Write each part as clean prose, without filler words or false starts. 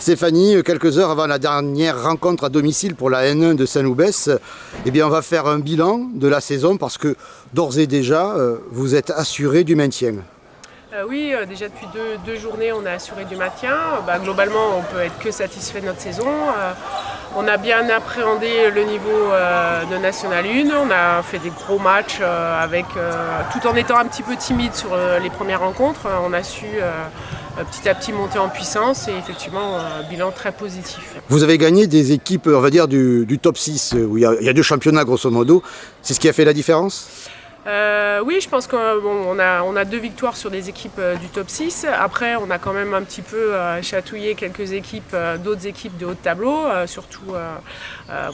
Stéphanie, quelques heures avant la dernière rencontre à domicile pour la N1 de Saint-Loubès, eh bien on va faire un bilan de la saison parce que d'ores et déjà, vous êtes assuré du maintien. Oui, déjà depuis deux journées, on est assuré du maintien. Globalement, on peut être que satisfait de notre saison. On a bien appréhendé le niveau de National 1. On a fait des gros matchs tout en étant un petit peu timide sur les premières rencontres. On a su petit à petit monter en puissance et effectivement, bilan très positif. Vous avez gagné des équipes, on va dire, du top 6, où il y a deux championnats grosso modo. C'est ce qui a fait la différence ? Oui, je pense qu'on a 2 victoires sur des équipes du top 6. Après, on a quand même un petit peu chatouillé quelques équipes, d'autres équipes de haut de tableau. Surtout, on a à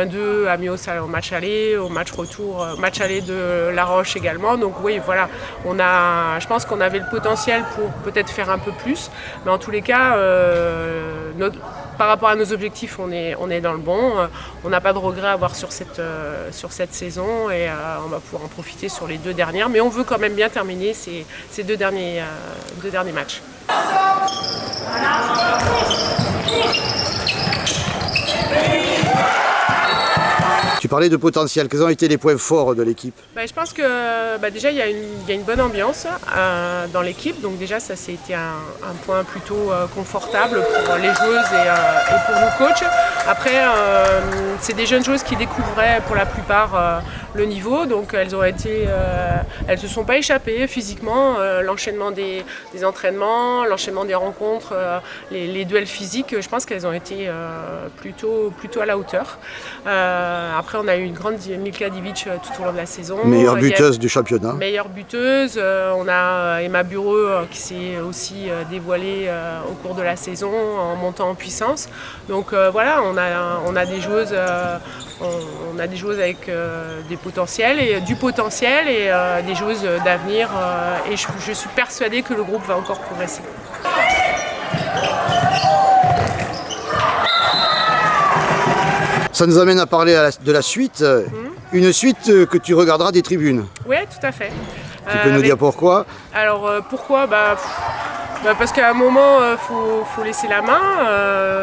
-2 à Mios au match aller, au match retour, match aller de La Roche également. Donc oui, voilà, je pense qu'on avait le potentiel pour peut-être faire un peu plus. Mais en tous les cas, par rapport à nos objectifs, on est dans le bon. On n'a pas de regrets à avoir sur cette saison et on va pouvoir en profiter sur les 2 dernières. Mais on veut quand même bien terminer ces deux derniers matchs. Tu parlais de potentiel. Quels ont été les points forts de l'équipe ? Je pense que déjà il y a une bonne ambiance dans l'équipe, donc déjà ça c'était un point plutôt confortable pour les joueuses et pour nous coachs. Après c'est des jeunes joueuses qui découvraient pour la plupart le niveau, donc elles se sont pas échappées physiquement. L'enchaînement des entraînements, l'enchaînement des rencontres, les duels physiques, je pense qu'elles ont été plutôt à la hauteur. Après on a eu une grande Milka Divic tout au long de la saison. Meilleure buteuse du championnat. Meilleure buteuse. On a Emma Bureau qui s'est aussi dévoilée au cours de la saison en montant en puissance. Donc voilà, on a des joueuses, avec du potentiel et des joueuses d'avenir. Et je suis persuadée que le groupe va encore progresser. Ça nous amène à parler de la suite. Une suite que tu regarderas des tribunes. Oui, tout à fait. Tu peux nous dire pourquoi ? Alors pourquoi parce qu'à un moment, faut laisser la main.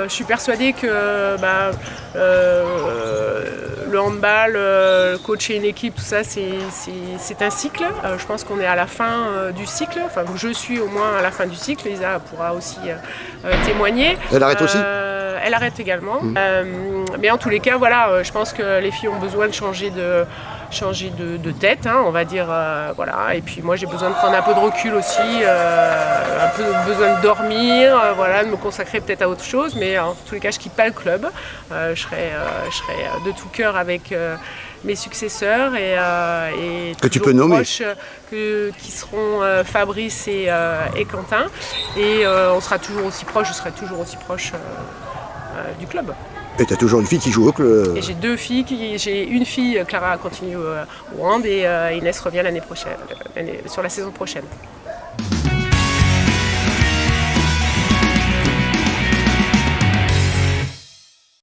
Je suis persuadée que le handball, coacher une équipe, tout ça, c'est un cycle. Je pense qu'on est à la fin du cycle. Enfin, je suis au moins à la fin du cycle. Lisa pourra aussi témoigner. Elle arrête aussi ? Elle arrête également. Mais en tous les cas, voilà, je pense que les filles ont besoin de changer de tête, on va dire, voilà. Et puis moi j'ai besoin de prendre un peu de recul aussi, un peu besoin de dormir, de me consacrer peut-être à autre chose, mais en tous les cas je quitte pas le club. Je serai de tout cœur avec mes successeurs et que tu peux nommer proches, qui seront Fabrice et Quentin, et on sera toujours aussi proche, je serai toujours aussi proche du club. Et tu as toujours une fille qui joue au club. Et j'ai 2 filles, j'ai une fille, Clara continue au hand, et Inès revient l'année prochaine, sur la saison prochaine.